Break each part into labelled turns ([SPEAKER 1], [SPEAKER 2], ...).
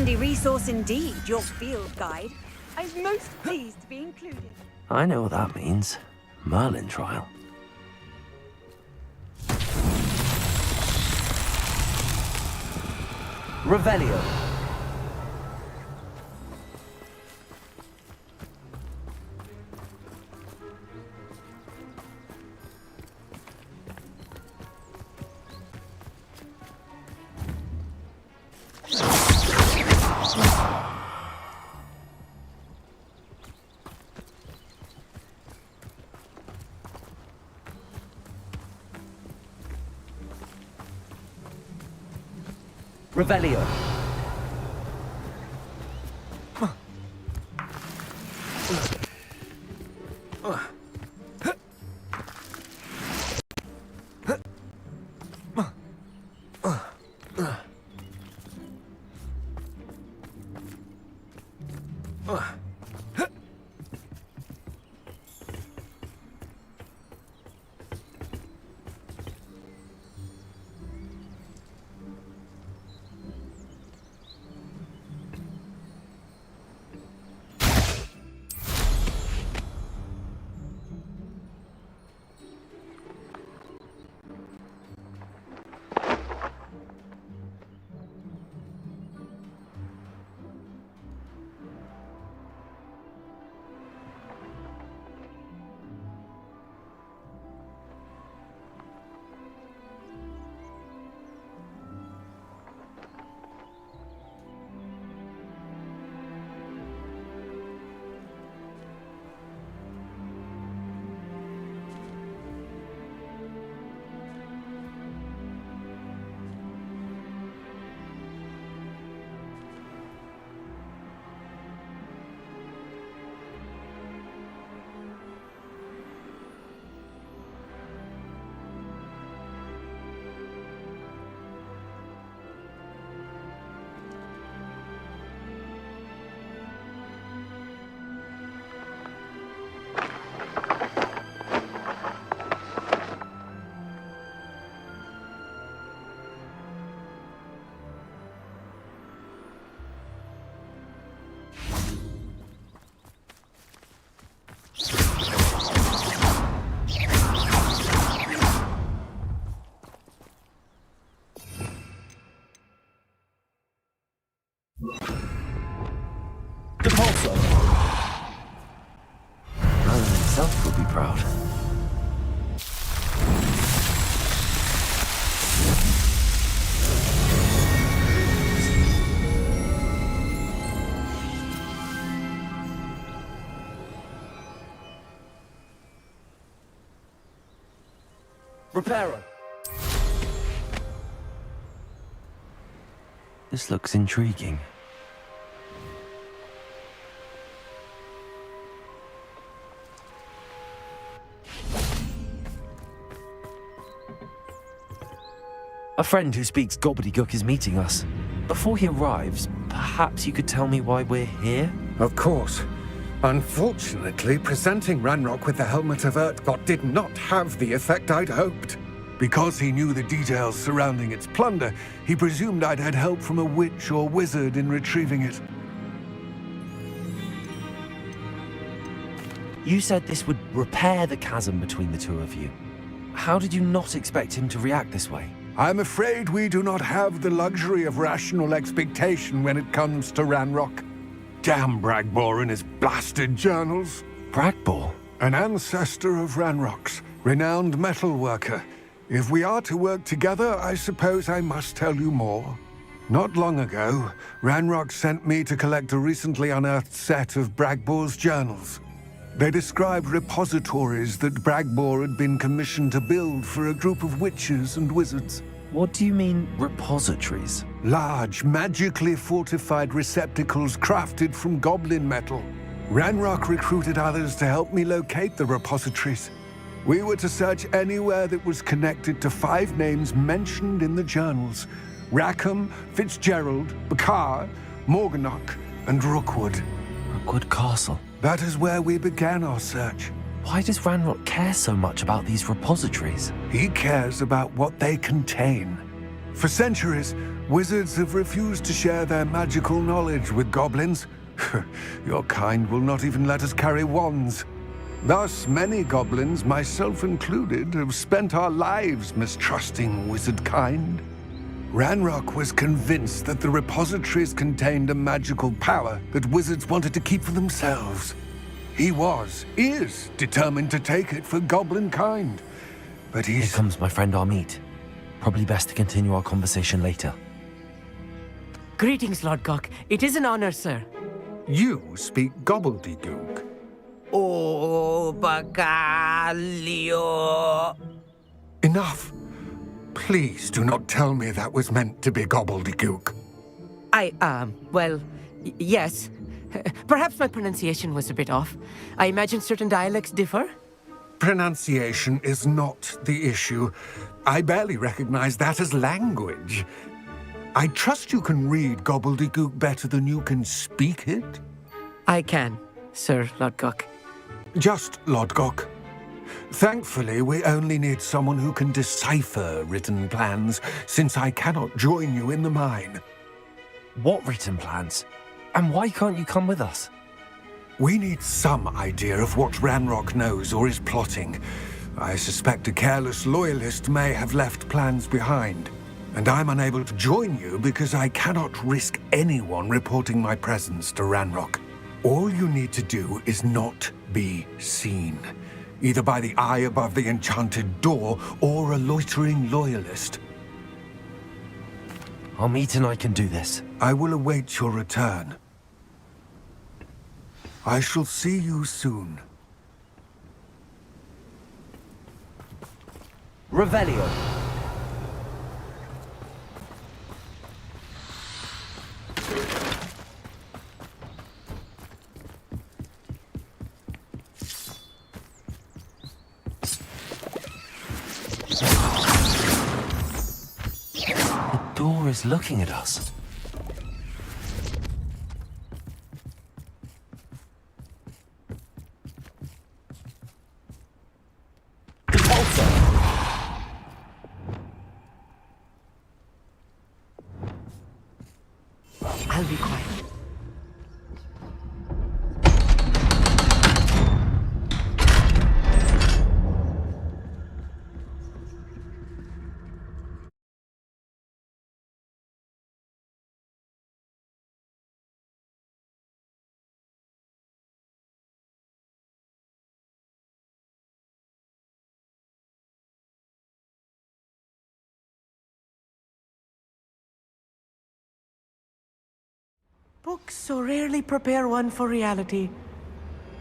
[SPEAKER 1] handy resource indeed, your field guide. I'm most pleased to be included.
[SPEAKER 2] I know what that means. Merlin trial. Revelio. Revelio. Merlin himself will be proud. Reparo. This looks intriguing. A friend who speaks gobbledygook is meeting us. Before he arrives, perhaps you could tell me why we're here?
[SPEAKER 3] Of course. Unfortunately, presenting Ranrock with the Helmet of Lodgok did not have the effect I'd hoped. Because he knew the details surrounding its plunder, he presumed I'd had help from a witch or wizard in retrieving it.
[SPEAKER 2] You said this would repair the chasm between the two of you. How did you not expect him to react this way?
[SPEAKER 3] I'm afraid we do not have the luxury of rational expectation when it comes to Ranrock. Damn Bragbor and his blasted journals.
[SPEAKER 2] Bragbor?
[SPEAKER 3] An ancestor of Ranrock's, renowned metalworker. If we are to work together, I suppose I must tell you more. Not long ago, Ranrock sent me to collect a recently unearthed set of Bragbor's journals. They described repositories that Bragbor had been commissioned to build for a group of witches and wizards.
[SPEAKER 2] What do you mean, repositories?
[SPEAKER 3] Large, magically fortified receptacles crafted from goblin metal. Ranrock recruited others to help me locate the repositories. We were to search anywhere that was connected to 5 names mentioned in the journals: Rackham, Fitzgerald, Bakar, Morganach, and Rookwood.
[SPEAKER 2] Rookwood Castle.
[SPEAKER 3] That is where we began our search.
[SPEAKER 2] Why does Ranrock care so much about these repositories?
[SPEAKER 3] He cares about what they contain. For centuries, wizards have refused to share their magical knowledge with goblins. Your kind will not even let us carry wands. Thus, many goblins, myself included, have spent our lives mistrusting wizard kind. Ranrock was convinced that the repositories contained a magical power that wizards wanted to keep for themselves. He is determined to take it for goblin kind. But
[SPEAKER 2] Here comes my friend Amit. Probably best to continue our conversation later.
[SPEAKER 4] Greetings, Lodgok. It is an honor, sir.
[SPEAKER 3] You speak gobbledygook.
[SPEAKER 4] Oh, Bacalio.
[SPEAKER 3] Enough. Please do not tell me that was meant to be gobbledygook.
[SPEAKER 4] Yes. Perhaps my pronunciation was a bit off. I imagine certain dialects differ.
[SPEAKER 3] Pronunciation is not the issue. I barely recognize that as language. I trust you can read gobbledygook better than you can speak it?
[SPEAKER 4] I can, Sir Lodgok.
[SPEAKER 3] Just Lodgok. Thankfully, we only need someone who can decipher written plans, since I cannot join you in the mine.
[SPEAKER 2] What written plans? And why can't you come with us?
[SPEAKER 3] We need some idea of what Ranrock knows or is plotting. I suspect a careless loyalist may have left plans behind. And I'm unable to join you because I cannot risk anyone reporting my presence to Ranrock. All you need to do is not be seen, either by the eye above the enchanted door or a loitering loyalist.
[SPEAKER 2] Amit and I can do this.
[SPEAKER 3] I will await your return. I shall see you soon.
[SPEAKER 2] Revelio. The door is looking at us.
[SPEAKER 4] I'll be quiet. Books so rarely prepare one for reality.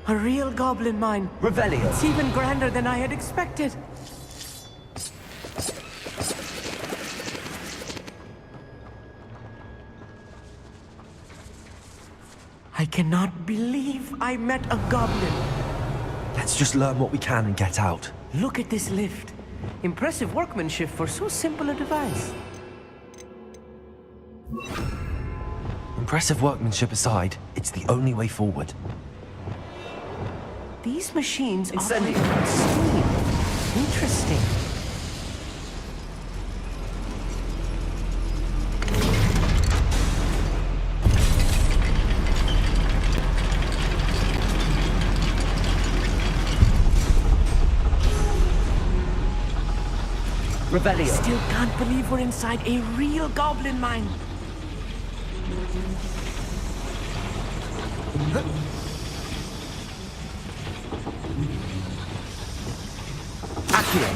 [SPEAKER 4] A real goblin mine.
[SPEAKER 2] Revelio.
[SPEAKER 4] It's even grander than I had expected. I cannot believe I met a goblin.
[SPEAKER 2] Let's just learn what we can and get out.
[SPEAKER 4] Look at this lift. Impressive workmanship for so simple a device.
[SPEAKER 2] Impressive workmanship aside, it's the only way forward.
[SPEAKER 4] These machines operate
[SPEAKER 2] Incendio.
[SPEAKER 4] on steam. Interesting.
[SPEAKER 2] Revelio.
[SPEAKER 4] Still can't believe we're inside a real goblin mine.
[SPEAKER 2] Accio.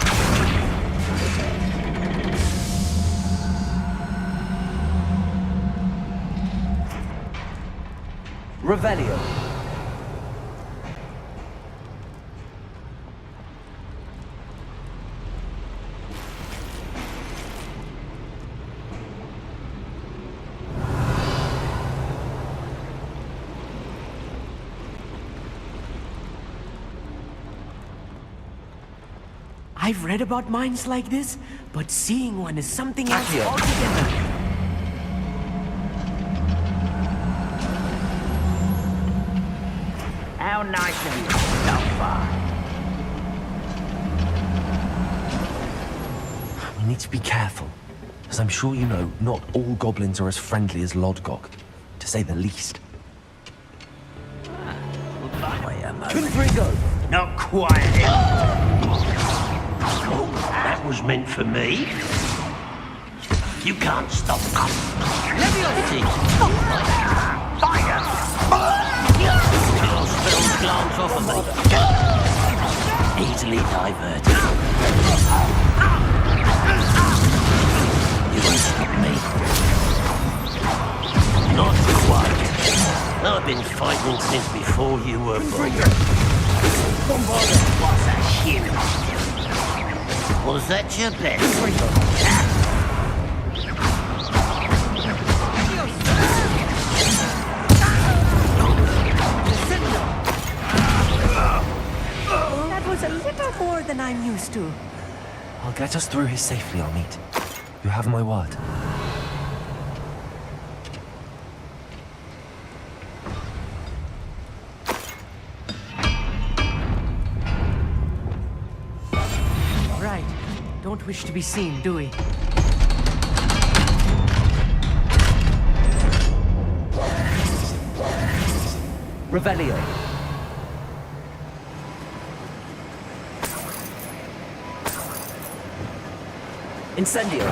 [SPEAKER 2] Revelio.
[SPEAKER 4] I've read about mines like this, but seeing one is something else
[SPEAKER 2] Accio.
[SPEAKER 4] altogether.
[SPEAKER 5] How nice of you to stop by.
[SPEAKER 2] We need to be careful. As I'm sure you know, not all goblins are as friendly as Lodgok, to say the least.
[SPEAKER 5] Confrigo! Not quite. Oh, that was meant for me. You can't stop us. Leviosa! Fire! Your spells glance off of me. Easily diverted. You won't stop me. Not quite. I've been fighting since before you were born. What's that shit? Was that your best?
[SPEAKER 1] That was a little more than I'm used to.
[SPEAKER 2] I'll get us through here safely, Amit. You have my word.
[SPEAKER 4] Right. Don't wish to be seen, do we?
[SPEAKER 2] Revelio. Incendio.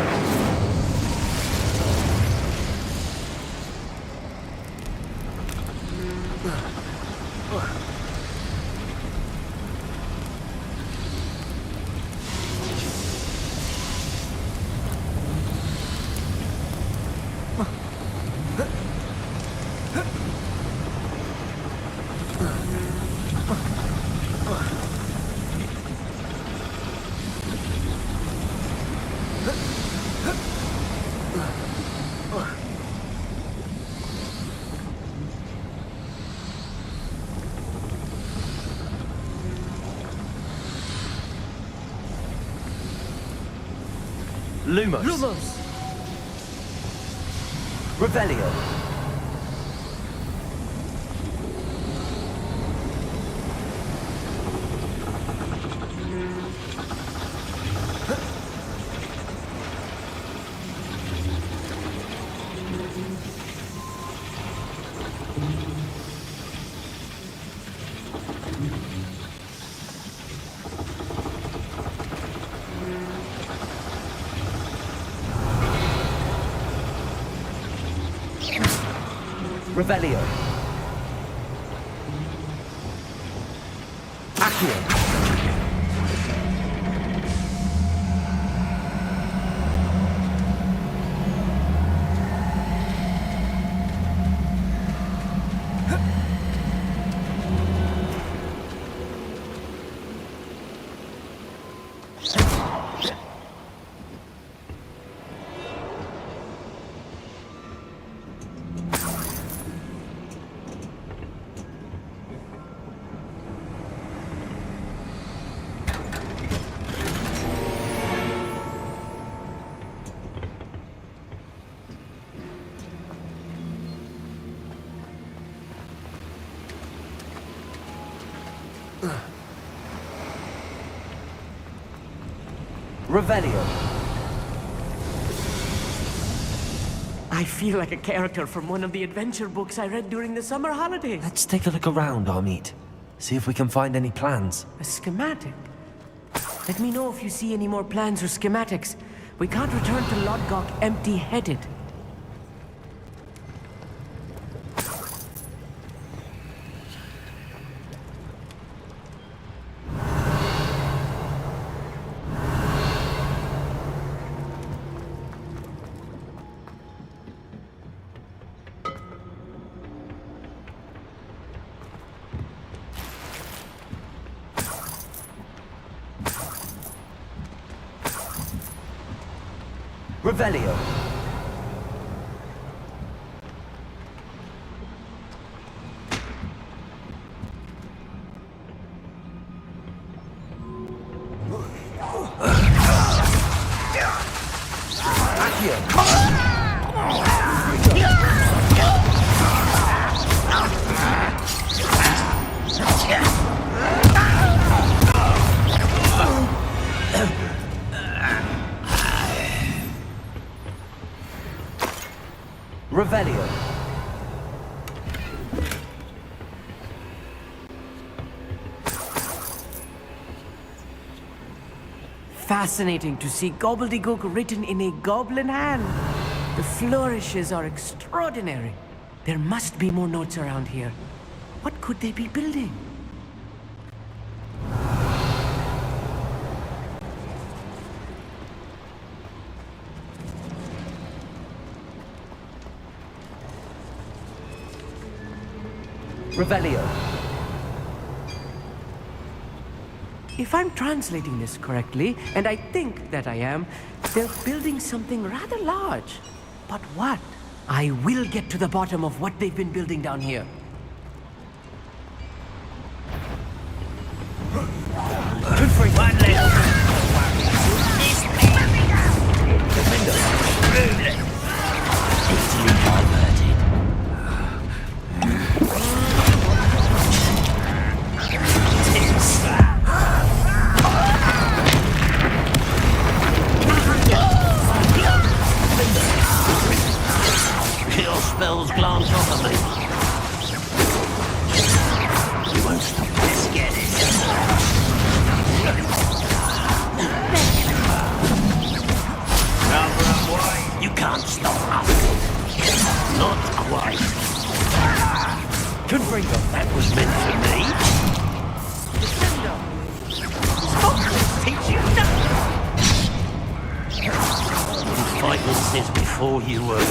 [SPEAKER 2] Lumos.
[SPEAKER 4] Lumos!
[SPEAKER 2] Revelio. Revelio. Accio. Revelio.
[SPEAKER 4] I feel like a character from one of the adventure books I read during the summer holidays.
[SPEAKER 2] Let's take a look around, Amit. See if we can find any plans.
[SPEAKER 4] A schematic? Let me know if you see any more plans or schematics. We can't return to Lodgok empty-headed.
[SPEAKER 2] Revelio.
[SPEAKER 4] fascinating to see gobbledygook written in a goblin hand. The flourishes are extraordinary. There must be more notes around here. What could they be building?
[SPEAKER 2] Revelio.
[SPEAKER 4] If I'm translating this correctly, and I think that I am, they're building something rather large. But what? I will get to the bottom of what they've been building down here.
[SPEAKER 5] One little easily diverted. Your spells glance off of me. You won't stop. Let's get it. You can't stop us. Not quite. Confringo, that was meant for me. Teach you nothing. You fight with this before you were.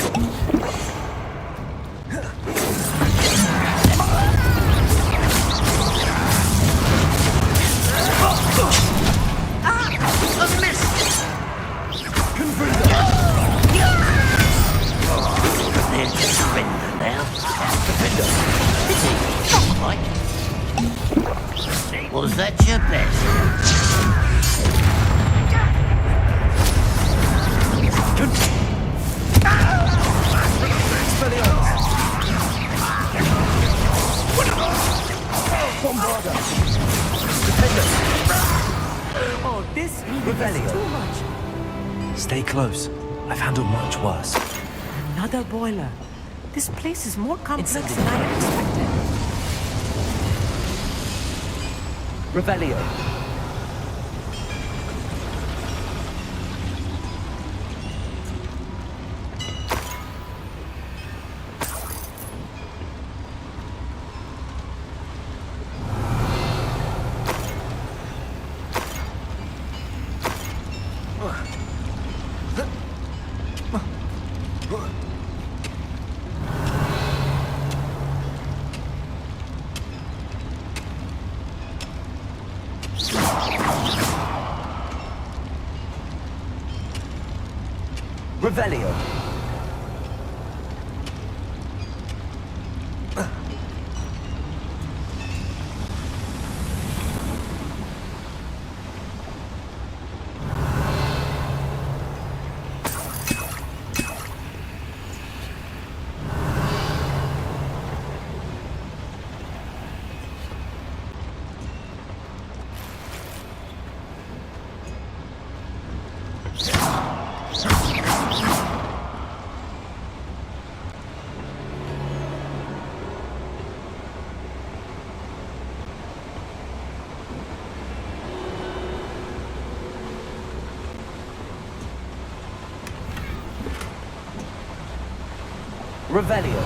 [SPEAKER 5] Was that your best?
[SPEAKER 4] Oh, this really is too much.
[SPEAKER 2] Stay close. I've handled much worse.
[SPEAKER 4] Another boiler. This place is more complex than I expected.
[SPEAKER 2] Revelio. Revelio. Revelio.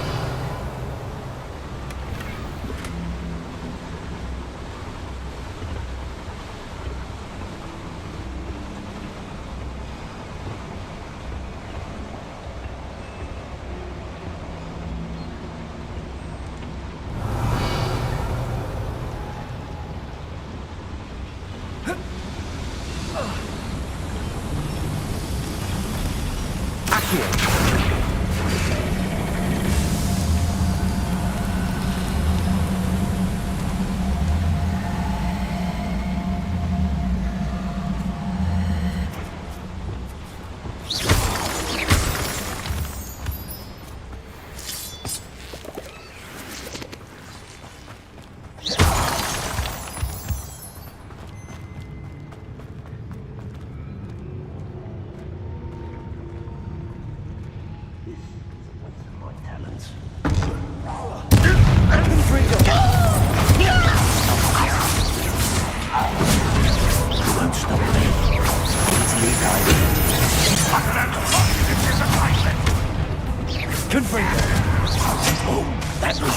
[SPEAKER 2] Accio.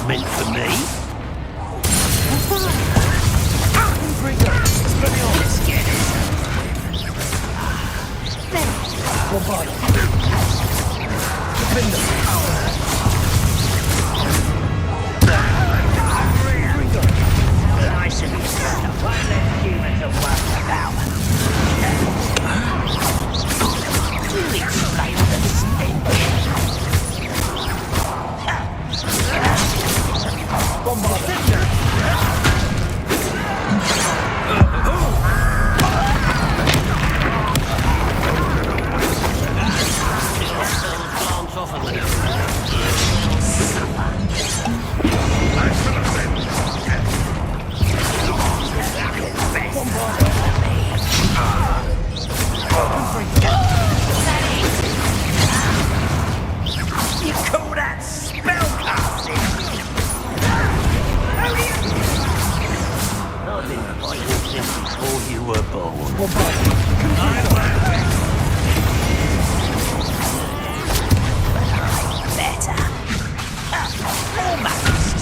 [SPEAKER 5] meant for me.
[SPEAKER 2] Let's get it. One bite.
[SPEAKER 5] Nice of you, sir. Won't let humans are worth about. Really explain the stench. Glance off a little. You call that spellcasting? I've been fighting since before you were born. Better. Almost.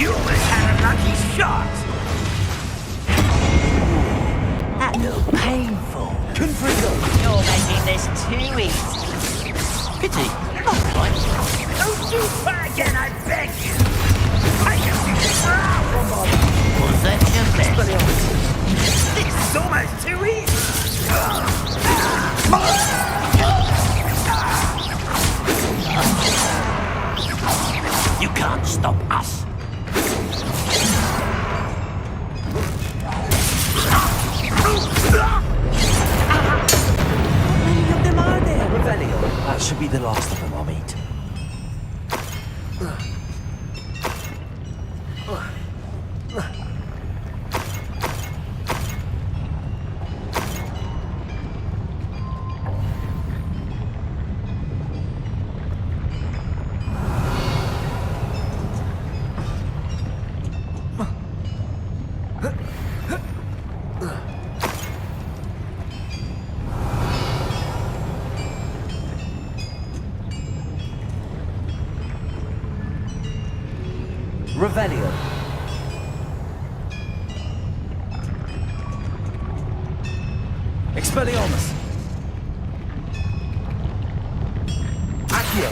[SPEAKER 5] You almost had a lucky shot. That looked painful. You're making this too easy. Pity. Alright. Don't do that again, I beg you. I can do this now. Was that your best? This is almost too easy. You can't stop us.
[SPEAKER 4] How many of them are there?
[SPEAKER 2] Revelio. That should be the last of them I'll meet. Revelio. Expelliarmus. Accio.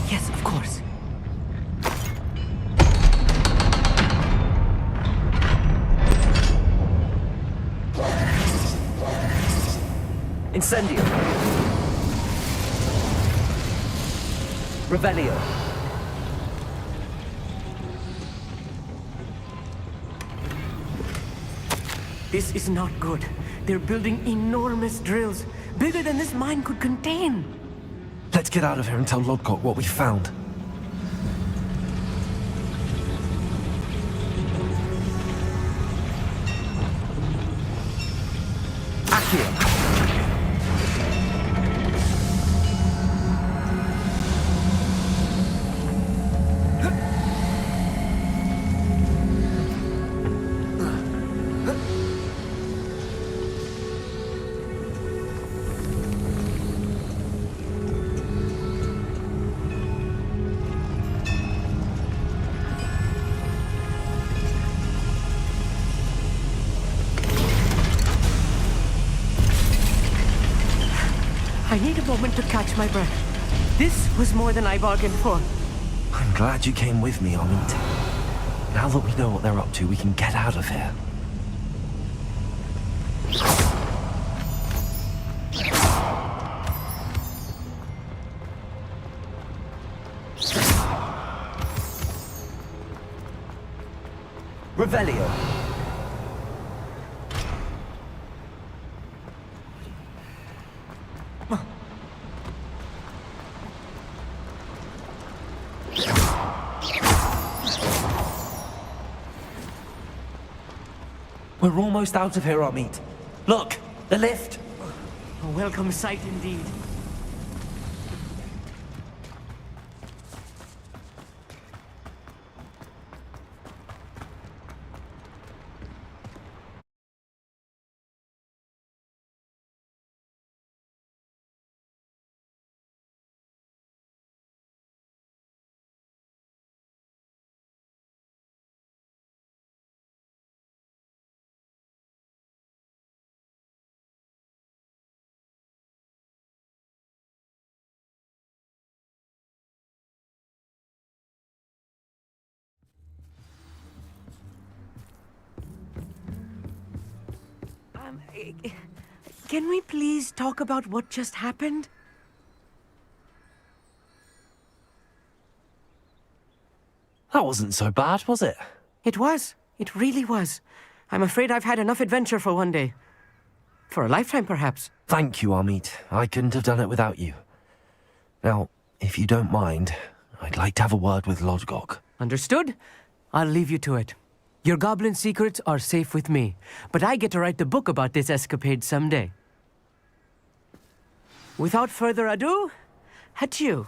[SPEAKER 4] Yes, of course.
[SPEAKER 2] Incendio. Revelio.
[SPEAKER 4] This is not good. They're building enormous drills, bigger than this mine could contain.
[SPEAKER 2] Let's get out of here and tell Lodgok what we found. Accio.
[SPEAKER 4] I need a moment to catch my breath. This was more than I bargained for.
[SPEAKER 2] I'm glad you came with me, Amit. Now that we know what they're up to, we can get out of here. Revelio. We're almost out of here, Amit. Look, the lift.
[SPEAKER 4] A welcome sight indeed. Can we please talk about what just happened?
[SPEAKER 2] That wasn't so bad, was it?
[SPEAKER 4] It was. It really was. I'm afraid I've had enough adventure for one day. For a lifetime, perhaps.
[SPEAKER 2] Thank you, Amit. I couldn't have done it without you. Now, if you don't mind, I'd like to have a word with Lodgok.
[SPEAKER 4] Understood? I'll leave you to it. Your goblin secrets are safe with me, but I get to write the book about this escapade someday. Without further ado, adieu.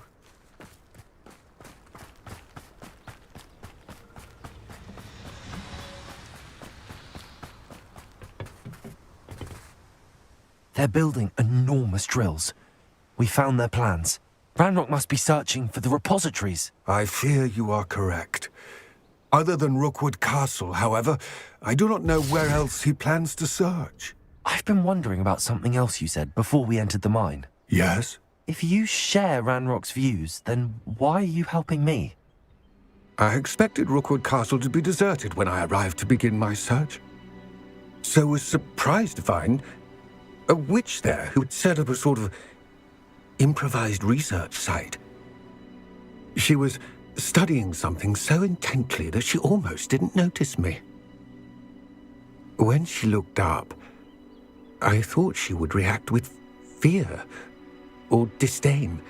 [SPEAKER 2] They're building enormous drills. We found their plans. Ranrock must be searching for the repositories.
[SPEAKER 3] I fear you are correct. Other than Rookwood Castle, however, I do not know where else he plans to search.
[SPEAKER 2] I've been wondering about something else you said before we entered the mine.
[SPEAKER 3] Yes?
[SPEAKER 2] If you share Ranrock's views, then why are you helping me?
[SPEAKER 3] I expected Rookwood Castle to be deserted when I arrived to begin my search. So was surprised to find a witch there who had set up a sort of improvised research site. She was studying something so intently that she almost didn't notice me. When she looked up, I thought she would react with fear or disdain.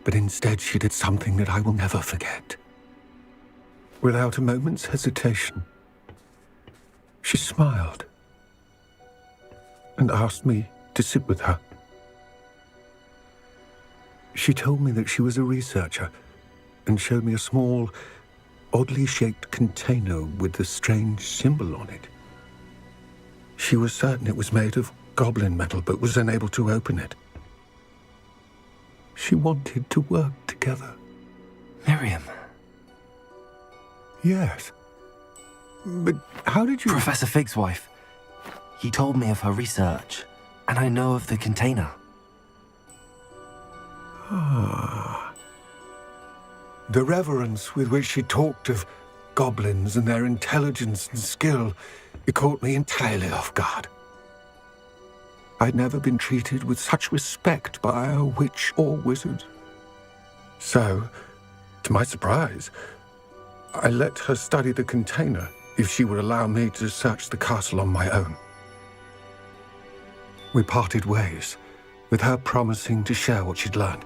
[SPEAKER 3] But instead she did something that I will never forget. Without a moment's hesitation, she smiled and asked me to sit with her. She told me that she was a researcher and showed me a small, oddly shaped container with a strange symbol on it. She was certain it was made of goblin metal, but was unable to open it. She wanted to work together.
[SPEAKER 2] Miriam.
[SPEAKER 3] Yes. But how did you...
[SPEAKER 2] Professor Fig's wife. He told me of her research, and I know of the container.
[SPEAKER 3] Ah. The reverence with which she talked of goblins and their intelligence and skill, it caught me entirely off guard. I'd never been treated with such respect by a witch or wizard. So, to my surprise, I let her study the container if she would allow me to search the castle on my own. We parted ways, with her promising to share what she'd learned.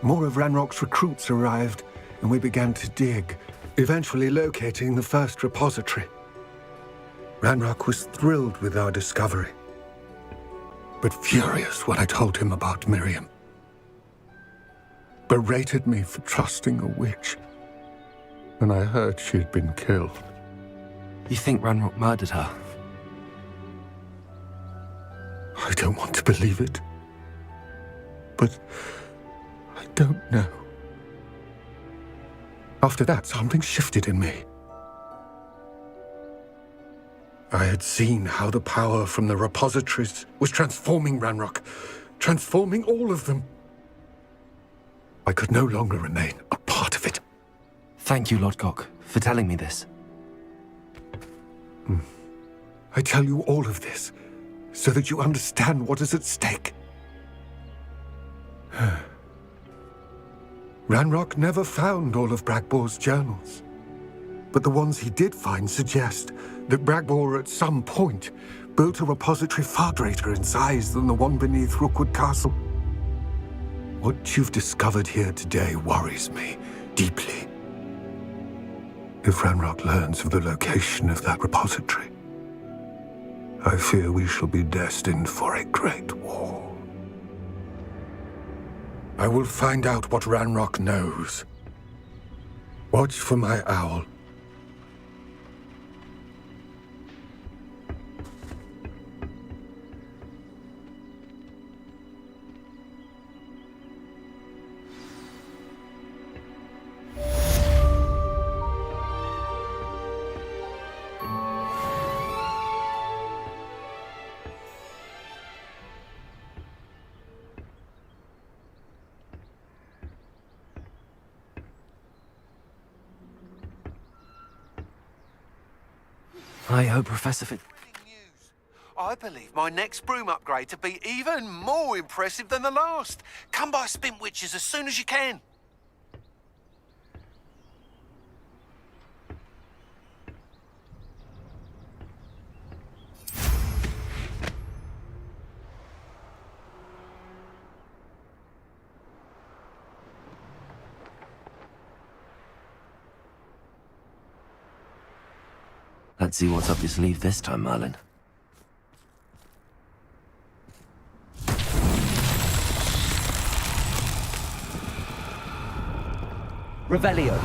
[SPEAKER 3] More of Ranrock's recruits arrived, and we began to dig, eventually locating the first repository. Ranrock was thrilled with our discovery, but furious when I told him about Miriam. Berated me for trusting a witch, and I heard she had been killed.
[SPEAKER 2] You think Ranrock murdered her?
[SPEAKER 3] I don't want to believe it, but I don't know. After that, something shifted in me. I had seen how the power from the repositories was transforming Ranrock, transforming all of them. I could no longer remain a part of it.
[SPEAKER 2] Thank you, Lodgok, for telling me this.
[SPEAKER 3] I tell you all of this so that you understand what is at stake. Ranrock never found all of Bragbor's journals, but the ones he did find suggest that Bragbor at some point built a repository far greater in size than the one beneath Rookwood Castle. What you've discovered here today worries me deeply. If Ranrock learns of the location of that repository, I fear we shall be destined for a great war. I will find out what Ranrock knows. Watch for my owl.
[SPEAKER 2] I hope Professor Fitz...
[SPEAKER 6] News. I believe my next broom upgrade to be even more impressive than the last. Come by Spintwitches as soon as you can.
[SPEAKER 2] Let's see what's up your sleeve this time, Merlin.
[SPEAKER 4] Revelio.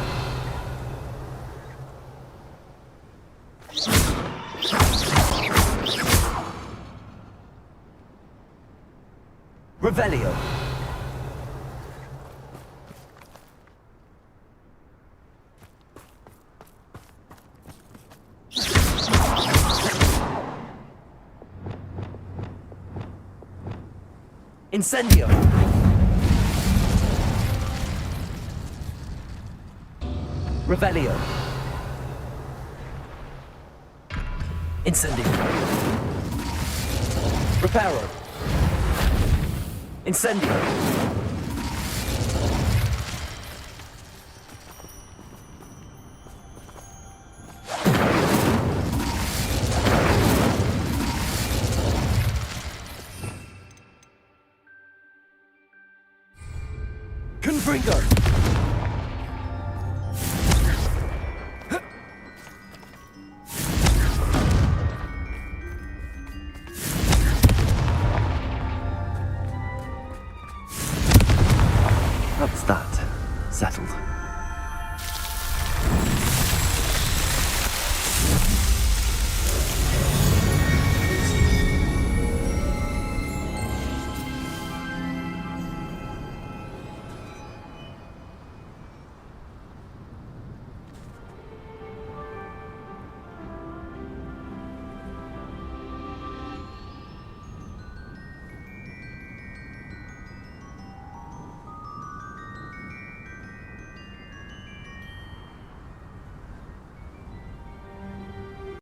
[SPEAKER 4] Revelio. Incendio. Revelio.
[SPEAKER 2] Incendio.
[SPEAKER 4] Reparo. Incendio.
[SPEAKER 2] Confringo!